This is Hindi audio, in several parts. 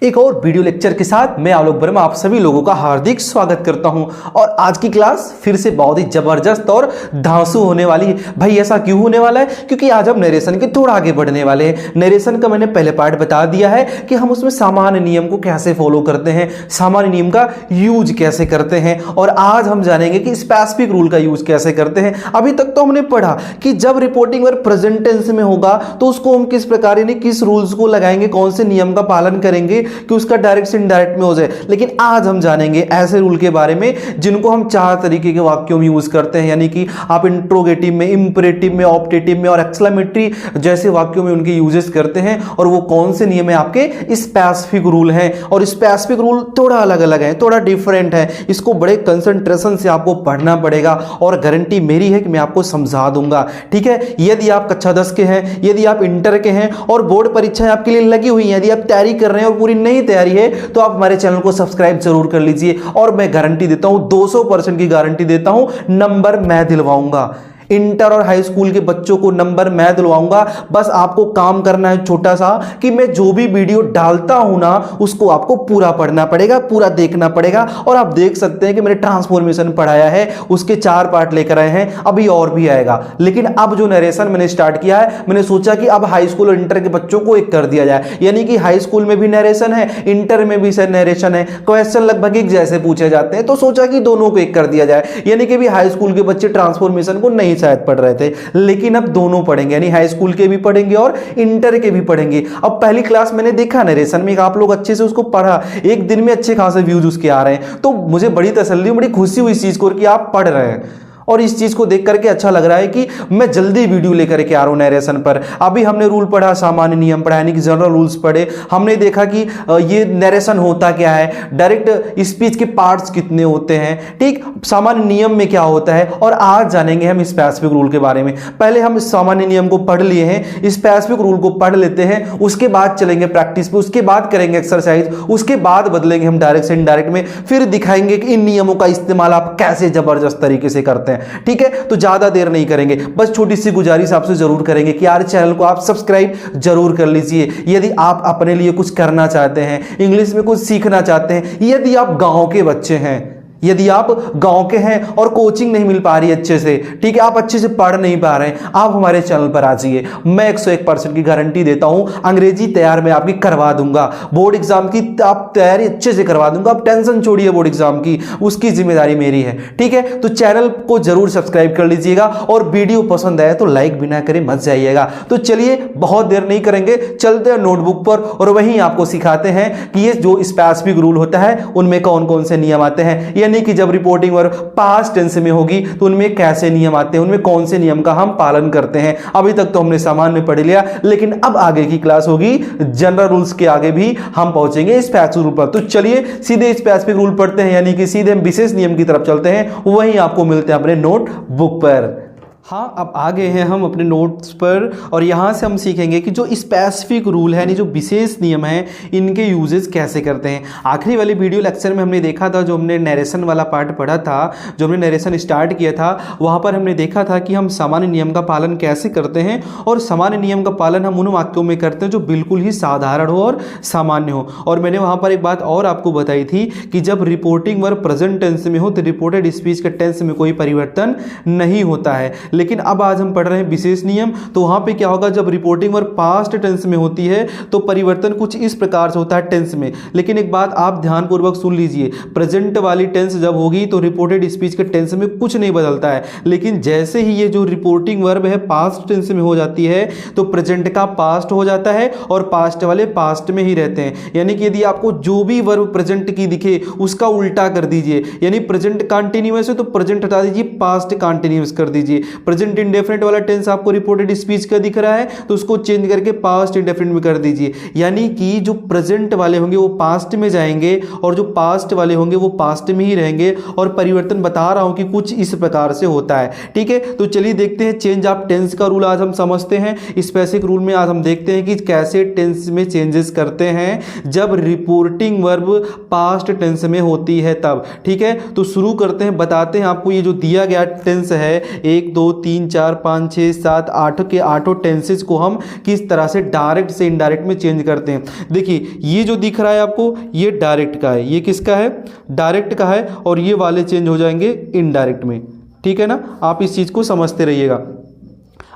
एक और वीडियो लेक्चर के साथ मैं आलोक वर्मा आप सभी लोगों का हार्दिक स्वागत करता हूं। और आज की क्लास फिर से बहुत ही जबरदस्त और धांसू होने वाली है। भाई ऐसा क्यों होने वाला है? क्योंकि आज हम नरेशन के थोड़ा आगे बढ़ने वाले हैं। नरेशन का मैंने पहले पार्ट बता दिया है कि हम उसमें सामान्य नियम को कैसे फॉलो करते हैं, सामान्य नियम का यूज कैसे करते हैं, और आज हम जानेंगे कि स्पेसिफिक रूल का यूज कैसे करते हैं। अभी तक तो हमने पढ़ा कि जब रिपोर्टिंग वर्ब प्रेजेंट टेंस में होगा तो उसको हम किस प्रकार यानी किस रूल्स को लगाएंगे, कौन से नियम का पालन करेंगे कि उसका डायरेक्ट से इनडायरेक्ट में हो जाए। लेकिन आज हम जानेंगे ऐसे रूल के बारे में जिनको हम चार तरीके के वाक्यों में यूज करते हैं, यानी कि आप इंट्रोगेटिव में, इंपरेटिव में, ऑप्टेटिव में और एक्सक्लेमेटरी जैसे वाक्यों में उनके यूजेस करते हैं। और वो कौन से नियम है? आपके स्पेसिफिक रूल हैं। और स्पेसिफिक रूल थोड़ा अलग अलग है, थोड़ा डिफरेंट है। इसको बड़े कंसंट्रेशन से आपको पढ़ना पड़ेगा और गारंटी मेरी है कि मैं आपको समझा दूंगा। ठीक है, यदि आप कक्षा 10 के हैं, यदि आप इंटर के हैं और बोर्ड परीक्षाएं आपके लिए लगी हुई हैं, यदि आप तैयारी कर रहे हैं और पूरी नई तैयारी है, तो आप हमारे चैनल को सब्सक्राइब जरूर कर लीजिए। और मैं गारंटी देता हूं, 200% की गारंटी देता हूं, नंबर मैं दिलवाऊंगा। इंटर और हाई स्कूल के बच्चों को नंबर मैं दिलवाऊंगा। बस आपको काम करना है छोटा सा कि मैं जो भी वीडियो डालता हूं ना, उसको आपको पूरा पढ़ना पड़ेगा, पूरा देखना पड़ेगा। और आप देख सकते हैं कि मैंने ट्रांसफॉर्मेशन पढ़ाया है, उसके 4 पार्ट लेकर आए हैं, अभी और भी आएगा। लेकिन अब जो नरेशन मैंने स्टार्ट किया है, मैंने सोचा कि अब हाई स्कूल और इंटर के बच्चों को एक कर दिया जाए, यानी कि हाई स्कूल में भी नरेशन है, इंटर में भी नरेशन है, क्वेश्चन लगभग एक जैसे पूछे जाते हैं, तो सोचा कि दोनों को एक कर दिया जाए। यानी कि भी हाई स्कूल के बच्चे ट्रांसफॉर्मेशन को नहीं शायद पढ़ रहे थे, लेकिन अब दोनों पढ़ेंगे, यानी हाई स्कूल के भी पढ़ेंगे और इंटर के भी पढ़ेंगे। अब पहली क्लास मैंने देखा नरेशन में, आप लोग अच्छे से उसको पढ़ा, एक दिन में अच्छे खासे व्यूज उसके आ रहे हैं, तो मुझे बड़ी तसल्ली, बड़ी खुशी हुई इस चीज को कि आप पढ़ रहे हैं। और इस चीज को देख करके अच्छा लग रहा है कि मैं जल्दी वीडियो लेकर के आ रहा हूं नरेशन पर। अभी हमने रूल पढ़ा, सामान्य नियम पढ़ा, यानी कि जनरल रूल्स पढ़े। हमने देखा कि ये नरेशन होता क्या है, डायरेक्ट स्पीच के पार्ट्स कितने होते हैं, ठीक, सामान्य नियम में क्या होता है। और आज जानेंगे हम स्पेसिफिक रूल के बारे में। पहले हम सामान्य नियम को पढ़ लिए हैं, स्पेसिफिक रूल को पढ़ लेते हैं, उसके बाद चलेंगे प्रैक्टिस पे, उसके बाद करेंगे एक्सरसाइज, उसके बाद बदलेंगे हम डायरेक्ट से इनडायरेक्ट में, फिर दिखाएंगे कि इन नियमों का इस्तेमाल आप कैसे जबरदस्त तरीके से करते हैं। ठीक है, तो ज्यादा देर नहीं करेंगे, बस छोटी सी गुजारिश आपसे जरूर करेंगे कि यार चैनल को आप सब्सक्राइब जरूर कर लीजिए। यदि आप अपने लिए कुछ करना चाहते हैं, इंग्लिश में कुछ सीखना चाहते हैं, यदि आप गांव के बच्चे हैं, यदि आप गांव के हैं और कोचिंग नहीं मिल पा रही अच्छे से, ठीक है, आप अच्छे से पढ़ नहीं पा रहे हैं, आप हमारे चैनल पर आ जाइए। मैं 101% की गारंटी देता हूं, अंग्रेजी तैयार मैं आपकी करवा दूंगा, बोर्ड एग्जाम की आप तैयारी अच्छे से करवा दूंगा। आप टेंशन छोड़िए बोर्ड एग्जाम की, उसकी जिम्मेदारी मेरी है। ठीक है, तो चैनल को जरूर सब्सक्राइब कर लीजिएगा और वीडियो पसंद आए तो लाइक भी ना करें मत जाइएगा। तो चलिए बहुत देर नहीं करेंगे, चलते हैं नोटबुक पर और वहीं आपको सिखाते हैं कि ये जो स्पेसिफिक रूल होता है उनमें कौन कौन से नियम आते हैं, यानी कि जब रिपोर्टिंग वर्ब पास्ट टेंस में होगी तो उनमें कैसे नियम आते हैं, उनमें कौन से नियम का हम पालन करते हैं। अभी तक तो हमने सामान्य पढ़ लिया, लेकिन अब आगे की क्लास होगी जनरल रूल्स के आगे भी हम पहुंचेंगे स्पेसिफिक रूल पर। तो चलिए सीधे स्पेसिफिक रूल पढ़ते हैं, यानी कि सीधे हम विशेष नियम की तरफ चलते हैं, वहीं आपको मिलते हैं अपने नोटबुक पर। हाँ, अब आ गए हैं हम अपने नोट्स पर और यहाँ से हम सीखेंगे कि जो स्पेसिफिक रूल है, यानी जो विशेष नियम है, इनके यूजेस कैसे करते हैं। आखिरी वाली वीडियो लेक्चर में हमने देखा था, जो हमने नरेशन वाला पार्ट पढ़ा था, जो हमने नरेशन स्टार्ट किया था, वहाँ पर हमने देखा था कि हम सामान्य नियम का पालन कैसे करते हैं। और सामान्य नियम का पालन हम उन वाक्यों में करते हैं जो बिल्कुल ही साधारण हो और सामान्य हो। और मैंने वहाँ पर एक बात और आपको बताई थी कि जब रिपोर्टिंग वर्ब प्रेजेंट टेंस में हो तो रिपोर्टेड स्पीच के टेंस में कोई परिवर्तन नहीं होता है। लेकिन अब आज हम पढ़ रहे हैं विशेष नियम, तो वहां पे क्या होगा, जब रिपोर्टिंग वर्ब पास्ट टेंस में होती है तो परिवर्तन कुछ इस प्रकार से होता है टेंस में। लेकिन एक बात आप ध्यानपूर्वक सुन लीजिए, प्रेजेंट वाली टेंस जब होगी तो रिपोर्टेड स्पीच के टेंस में कुछ नहीं बदलता है। लेकिन जैसे ही ये जो रिपोर्टिंग वर्ब है पास्ट टेंस में हो जाती है तो प्रेजेंट का पास्ट हो जाता है और पास्ट वाले पास्ट में ही रहते हैं। यानी कि यदि आपको जो भी वर्ब प्रेजेंट की दिखे उसका उल्टा कर दीजिए, यानी प्रेजेंट कंटिन्यूअस है तो प्रेजेंट हटा दीजिए, पास्ट कंटिन्यूअस कर दीजिए। प्रेजेंट इंडेफिनिट वाला टेंस आपको रिपोर्टेड स्पीच का दिख रहा है तो उसको चेंज करके पास्ट इंडेफिनिट में कर दीजिए। यानी कि जो प्रेजेंट वाले होंगे वो पास्ट में जाएंगे और जो पास्ट वाले होंगे वो पास्ट में ही रहेंगे। और परिवर्तन बता रहा हूं कि कुछ इस प्रकार से होता है। ठीक है, तो चलिए देखते हैं चेंज ऑफ टेंस का रूल आज हम समझते हैं। स्पेसिफिक रूल में आज हम देखते हैं कि कैसे टेंस में चेंजेस करते हैं जब रिपोर्टिंग वर्ब पास्ट टेंस में होती है तब। ठीक है, तो शुरू करते हैं, बताते हैं आपको ये जो दिया गया टेंस है 1 2 3 4 5 6 7 8 के 8 टेंसेस को हम किस तरह से डायरेक्ट से इनडायरेक्ट में चेंज करते हैं। देखिए ये जो दिख रहा है आपको, ये डायरेक्ट का है, ये किसका है, डायरेक्ट का है, और ये वाले चेंज हो जाएंगे इनडायरेक्ट में। ठीक है ना, आप इस चीज़ को समझते रहिएगा।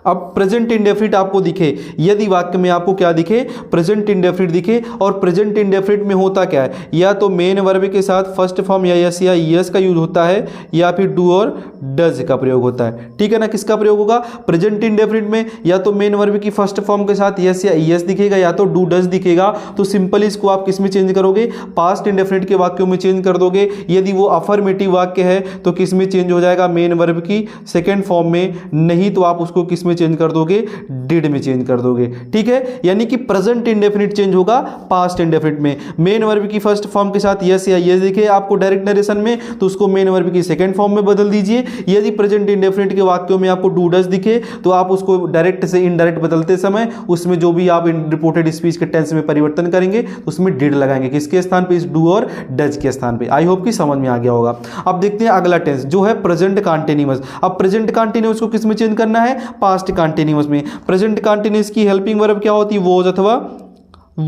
अब प्रेजेंट इंडेफिनिट आपको दिखे, यदि वाक्य में आपको क्या दिखे, प्रेजेंट इंडेफिनिट दिखे, और प्रेजेंट इंडेफिनिट में होता क्या है, या तो मेन वर्ब के साथ फर्स्ट फॉर्म या यस या यस का यूज होता है, या फिर डू और डज का प्रयोग होता है। ठीक है ना, किसका प्रयोग होगा, प्रेजेंट इंडेफिनिट में या तो मेन वर्ब की फर्स्ट फॉर्म के साथ यस या यस दिखेगा, या तो डू डज दिखेगा। तो सिंपली इसको आप किस में चेंज करोगे, पास्ट इंडेफिनिट के वाक्यों में चेंज कर दोगे। यदि वो अफर्मेटिव वाक्य है तो किस में चेंज हो जाएगा, मेन वर्ब की सेकेंड फॉर्म में, नहीं तो आप उसको किस में चेंज कर दोगे, डिड में चेंज कर दोगे। ठीक है, यानी कि प्रेजेंट इंडेफिनिट चेंज होगा पास्ट इंडेफिनिट में। मेन वर्ब की फर्स्ट फॉर्म के साथ यस या यस दिखे आपको डायरेक्ट नरेशन में, तो उसको मेन वर्ब की सेकंड फॉर्म में बदल दीजिए। यदि प्रेजेंट इंडेफिनिट के वाक्यों में आपको डू डज दिखे तो आप उसको डायरेक्ट से इनडायरेक्ट बदलते समय उसमें जो भी आप रिपोर्टेड स्पीच के टेंस में परिवर्तन करेंगे उसमें डिड लगाएंगे, किसके स्थान पे, इस डू और डज के स्थान पे। आई होप कि समझ में आ गया होगा। अब देखते हैं अगला टेंस जो है प्रेजेंट कंटीन्यूअस। अब प्रेजेंट कंटीन्यूअस को किस में चेंज करना है, पास्ट कंटीन्यूअस में। प्रेजेंट कंटीन्यूअस की हेल्पिंग वर्ब क्या होती है, वॉज अथवा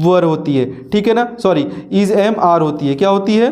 वर होती है। ठीक है ना, सॉरी इज एम आर होती है, क्या होती है,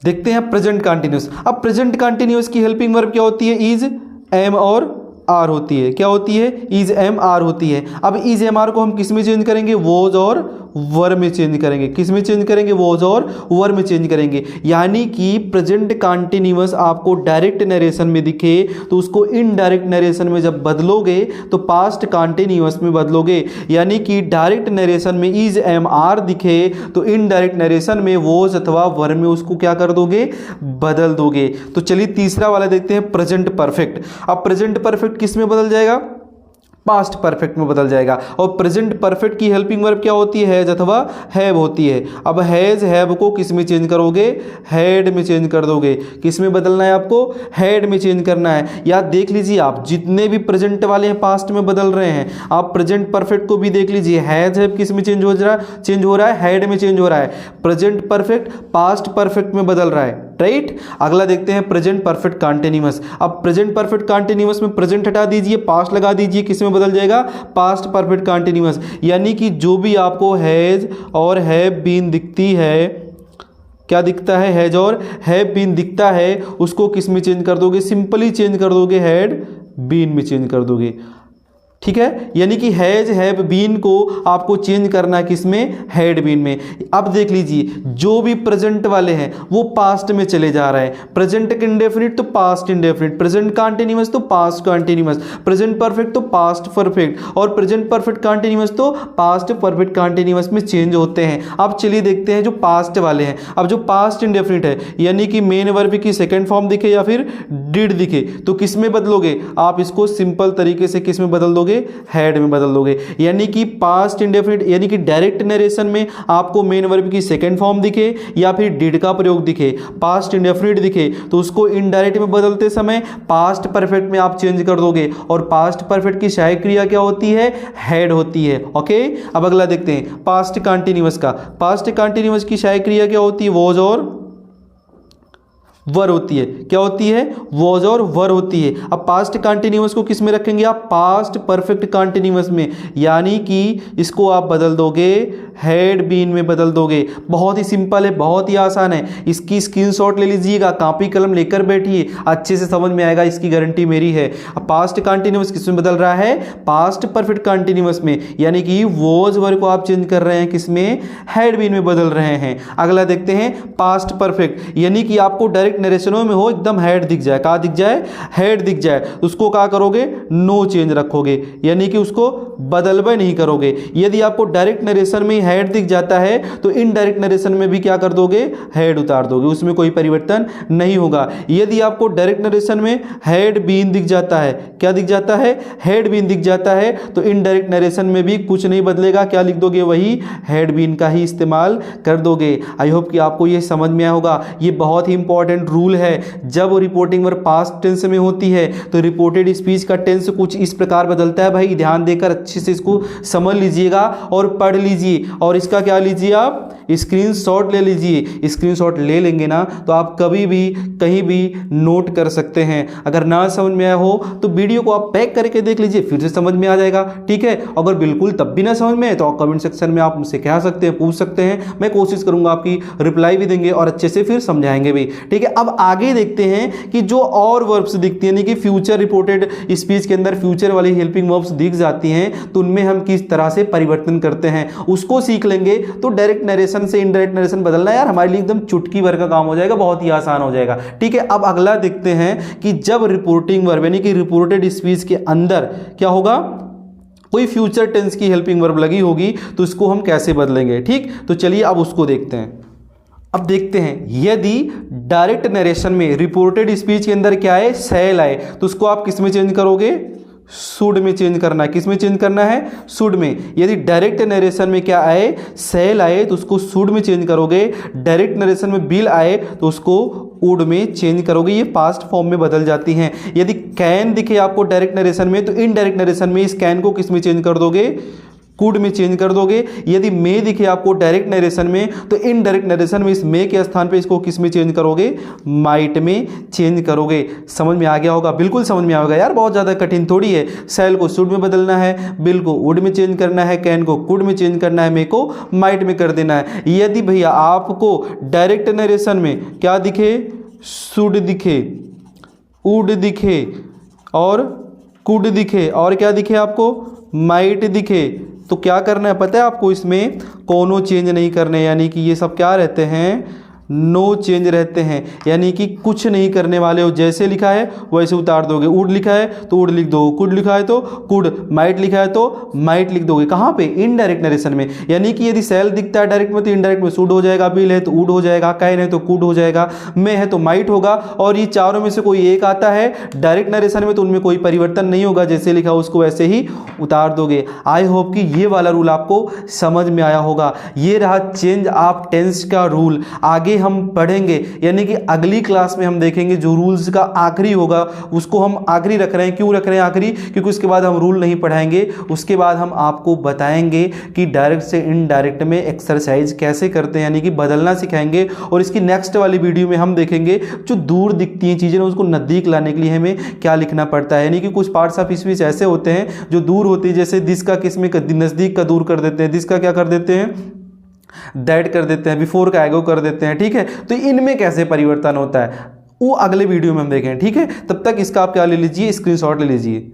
देखते हैं प्रेजेंट कंटीन्यूअस। अब प्रेजेंट कंटीन्यूअस की हेल्पिंग वर्ब क्या होती है, इज एम और आर होती है, क्या होती है, इज एम आर होती है। अब इज एम आर को हम किस में चेंज करेंगे, वॉज और वर में चेंज करेंगे, किस में चेंज करेंगे, वॉज और वर में चेंज करेंगे। यानी कि प्रेजेंट कंटीन्यूअस आपको डायरेक्ट नरेशन में दिखे तो उसको इनडायरेक्ट नरेशन में जब बदलोगे तो पास्ट कंटीन्यूअस में बदलोगे। यानी कि डायरेक्ट नरेशन में इज एम आर दिखे तो इनडायरेक्ट नरेशन में वॉज अथवा वर में उसको क्या कर दोगे, बदल दोगे। तो चलिए तीसरा वाला देखते हैं, प्रेजेंट परफेक्ट। अब प्रेजेंट परफेक्ट किस में बदल जाएगा, पास्ट परफेक्ट में बदल जाएगा। और प्रेजेंट परफेक्ट की हेल्पिंग वर्ब क्या होती है, हैज अथवा हैव होती है। अब हैज हैव को किस में चेंज करोगे, हैड में चेंज कर दोगे। किस में बदलना है आपको, हैड में चेंज करना है। या देख लीजिए आप जितने भी प्रेजेंट वाले हैं पास्ट में बदल रहे हैं, आप प्रेजेंट परफेक्ट को भी देख लीजिए, हैज हैव किस में चेंज हो रहा है, हैड में चेंज हो रहा है। प्रेजेंट परफेक्ट पास्ट परफेक्ट में बदल रहा है, राइट। अगला देखते हैं प्रेजेंट परफेक्ट कंटीन्यूअस। अब प्रेजेंट परफेक्ट कंटीन्यूअस में प्रेजेंट हटा दीजिए, पास्ट लगा दीजिए, किस में बदल जाएगा, पास्ट परफेक्ट कंटीन्यूअस। यानी कि जो भी आपको हैज और हैव बीन दिखती है, क्या दिखता है, हैज और हैव बीन दिखता है, उसको किस में चेंज कर दोगे, सिंपली चेंज कर दोगे, हैड बीन में चेंज कर दोगे। ठीक है, यानी कि हैज हैव बीन को आपको चेंज करना है किसमें, हैड बीन में। अब देख लीजिए जो भी प्रेजेंट वाले हैं वो पास्ट में चले जा रहे हैं। प्रेजेंट इंडेफिनिट तो पास्ट इंडेफिनिट, प्रेजेंट कंटीन्यूअस तो पास्ट कंटीन्यूअस, प्रेजेंट परफेक्ट तो पास्ट परफेक्ट, और प्रेजेंट परफेक्ट कंटीन्यूअस तो पास्ट परफेक्ट कंटीन्यूअस में चेंज होते हैं। अब चलिए देखते हैं जो पास्ट वाले हैं। अब जो पास्ट इंडेफिनिट है यानी कि मेन वर्ब की सेकेंड फॉर्म दिखे या फिर डिड दिखे तो किस में बदलोगे, आप इसको सिंपल तरीके से किस में बदल दोगे, हैड में बदल दोगे। यानी कि पास्ट इंडेफिनिट यानी कि डायरेक्ट नरेशन में आपको मेन वर्ब की सेकंड फॉर्म दिखे या फिर डिड का प्रयोग दिखे, पास्ट इंडेफिनिट दिखे तो उसको इनडायरेक्ट में बदलते समय पास्ट परफेक्ट में आप चेंज कर दोगे। और पास्ट परफेक्ट की सहायक क्रिया क्या होती है, हैड होती है। ओके, अब अगला देखते हैं पास्ट कंटीन्यूअस का। पास्ट कंटीन्यूअस की सहायक क्रिया क्या होती है, वॉज और वर होती है। क्या होती है, वॉज और वर होती है। अब पास्ट कंटीन्यूअस को किस में रखेंगे आप, पास्ट परफेक्ट कंटीन्यूअस में, यानी कि इसको आप बदल दोगे, हैड बीन में बदल दोगे। बहुत ही सिंपल है, बहुत ही आसान है। इसकी स्क्रीनशॉट ले लीजिएगा, कॉपी कलम लेकर बैठिए, अच्छे से समझ में आएगा, इसकी गारंटी मेरी है। अब पास्ट कंटीन्यूअस किस में बदल रहा है, पास्ट परफेक्ट कंटीन्यूअस में, यानी कि वॉज वर को आप चेंज कर रहे हैं किसमें, हैड बीन में बदल रहे हैं। अगला देखते हैं पास्ट परफेक्ट, यानी कि आपको डायरेक्ट नरेशनों में हो एकदम हैड दिख जाए, कहाँ दिख जाए, हैड दिख जाए, उसको क्या करोगे, नो चेंज रखोगे, यानी कि उसको बदलवे नहीं करोगे। यदि आपको डायरेक्ट नरेशन में हैड दिख जाता है तो इनडायरेक्ट नरेशन में भी क्या कर दोगे, हैड उतार दोगे, उसमें कोई परिवर्तन नहीं होगा। यदि आपको डायरेक्ट नरेशन में हैड बीन दिख जाता है, क्या दिख जाता है, हैड बीन दिख जाता है, तो इनडायरेक्ट नरेशन में भी कुछ नहीं बदलेगा, क्या लिख दोगे, वही हैड बीन का ही इस्तेमाल कर दोगे। आई होप कि आपको ये समझ में आया होगा। ये बहुत ही इंपॉर्टेंट रूल है, जब रिपोर्टिंग वर्ब पास्ट टेंस में होती है तो रिपोर्टेड स्पीच का टेंस कुछ इस प्रकार बदलता है। भाई ध्यान देकर अच्छे से इसको समझ लीजिएगा और पढ़ लीजिए, और इसका क्या लीजिए आप, स्क्रीनशॉट ले लीजिए। स्क्रीनशॉट ले लेंगे ना तो आप कभी भी कहीं भी नोट कर सकते हैं। अगर ना समझ में आया हो तो वीडियो को आप पैक करके देख लीजिए, फिर से समझ में आ जाएगा। ठीक है, अगर बिल्कुल तब भी ना समझ में आए तो कमेंट सेक्शन में आप मुझसे कह सकते हैं, पूछ सकते हैं, मैं कोशिश करूंगा आपकी रिप्लाई भी देंगे और अच्छे से फिर समझाएंगे भी। ठीक है, अब आगे देखते हैं कि जो और वर्ब्स दिखती हैं, यानी कि फ्यूचर रिपोर्टेड स्पीच के अंदर फ्यूचर वाली हेल्पिंग वर्ब्स दिख जाती हैं तो उनमें हम किस तरह से परिवर्तन करते हैं उसको सीख लेंगे। तो डायरेक्ट नरेशन से इनडायरेक्ट नरेशन बदलना यार हमारे लिए एकदम चुटकी भर का काम हो जाएगा, बहुत ही आसान हो जाएगा। ठीक है, अब अगला देखते हैं कि जब रिपोर्टिंग वर्ब यानी कि रिपोर्टेड स्पीच के अंदर क्या होगा, कोई फ्यूचर टेंस की हेल्पिंग वर्ब लगी होगी तो इसको हम कैसे बदलेंगे। ठीक, तो चलिए अब उसको देखते हैं। अब देखते हैं, यदि डायरेक्ट नरेशन में रिपोर्टेड स्पीच के अंदर क्या है, शैल आए तो उसको आप किस में चेंज करोगे, शुड में चेंज करना है। किस में चेंज करना है, शुड में। यदि डायरेक्ट नरेशन में क्या आए, शैल आए तो उसको शुड में चेंज करोगे। डायरेक्ट नरेशन में विल आए तो उसको वुड में चेंज करोगे। ये पास्ट फॉर्म में बदल जाती हैं। यदि कैन दिखे आपको डायरेक्ट नरेशन में तो इनडायरेक्ट नरेशन में इस कैन को किस में चेंज कर दोगे, कुड में चेंज कर दोगे। यदि मे दिखे आपको डायरेक्ट नरेशन में तो इनडायरेक्ट नरेशन में इस मे के स्थान पे इसको किस में चेंज करोगे, माइट में चेंज करोगे। समझ में आ गया होगा, बिल्कुल समझ में आएगा यार, बहुत ज़्यादा कठिन थोड़ी है। शैल को शुड में बदलना है, बिल को वुड में चेंज करना है, कैन को कुड में चेंज करना है, मे को माइट में कर देना है। यदि भैया आपको डायरेक्ट नरेशन में क्या दिखे, शुड दिखे, वुड दिखे और कुड दिखे और क्या दिखे आपको, माइट दिखे, तो क्या करना है पता है आपको, इसमें कोनो चेंज नहीं करने, यानी कि ये सब क्या रहते हैं, नो चेंज रहते हैं, यानी कि कुछ नहीं करने वाले हो। जैसे लिखा है वैसे उतार दोगे। वुड लिखा है तो वुड लिख दो, कुड लिखा है तो कुड, माइट लिखा है तो माइट लिख दोगे। कहाँ पे, इनडायरेक्ट नरेशन में। यानी कि यदि सेल दिखता है डायरेक्ट में तो इनडायरेक्ट में शुड हो जाएगा, बिल है तो वुड हो जाएगा, कैन है तो कुड हो जाएगा, मे है तो माइट होगा। और ये चारों में से कोई एक आता है डायरेक्ट नरेशन में तो उनमें कोई परिवर्तन नहीं होगा, जैसे लिखा उसको वैसे ही उतार दोगे। आई होप कि ये वाला रूल आपको समझ में आया होगा। ये रहा चेंज ऑफ टेंस का रूल। आगे हम पढ़ेंगे, यानी कि अगली क्लास में हम देखेंगे जो रूल्स का आखिरी होगा उसको हम आखिरी रख रहे हैं। क्यों रख रहे हैं आखिरी, क्योंकि उसके बाद हम रूल नहीं पढ़ाएंगे। उसके बाद हम आपको बताएंगे कि डायरेक्ट से इनडायरेक्ट में एक्सरसाइज कैसे करते हैं, यानी कि बदलना सिखाएंगे। और इसकी नेक्स्ट वाली वीडियो में हम देखेंगे जो दूर दिखती हैं चीज़ें उसको नज़दीक लाने के लिए हमें क्या लिखना पड़ता है। यानी कि कुछ पार्ट्स ऑफ स्पीच ऐसे होते हैं जो दूर होती है, जैसे दिस का किस में नज़दीक का दूर कर देते हैं, दिस का क्या कर देते हैं, दैट कर देते हैं, बिफोर का एगो कर देते हैं। ठीक है, तो इनमें कैसे परिवर्तन होता है वो अगले वीडियो में हम देखें। ठीक है, तब तक इसका आप क्या ले लीजिए, स्क्रीनशॉट ले लीजिए।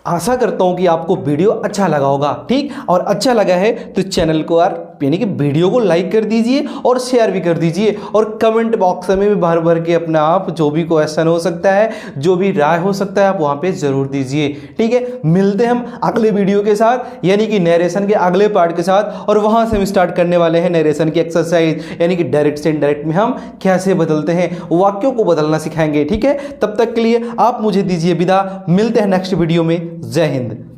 आशा करता हूं कि आपको वीडियो अच्छा लगा होगा। ठीक, और अच्छा लगा है तो चैनल को यानी कि वीडियो को लाइक कर दीजिए और शेयर भी कर दीजिए। और कमेंट बॉक्स में भी भर भर के अपना आप जो भी क्वेश्चन हो सकता है, जो भी राय हो सकता है, आप वहां पे जरूर दीजिए। ठीक है, मिलते हैं हम अगले वीडियो के साथ, यानी कि नरेशन के अगले पार्ट के साथ। और वहां से हम स्टार्ट करने वाले हैं नरेशन की एक्सरसाइज, यानी कि डायरेक्ट से इनडायरेक्ट में हम कैसे बदलते हैं, वाक्यों को बदलना सिखाएंगे। ठीक है, तब तक के लिए आप मुझे दीजिए विदा, मिलते हैं नेक्स्ट वीडियो में। जय हिंद।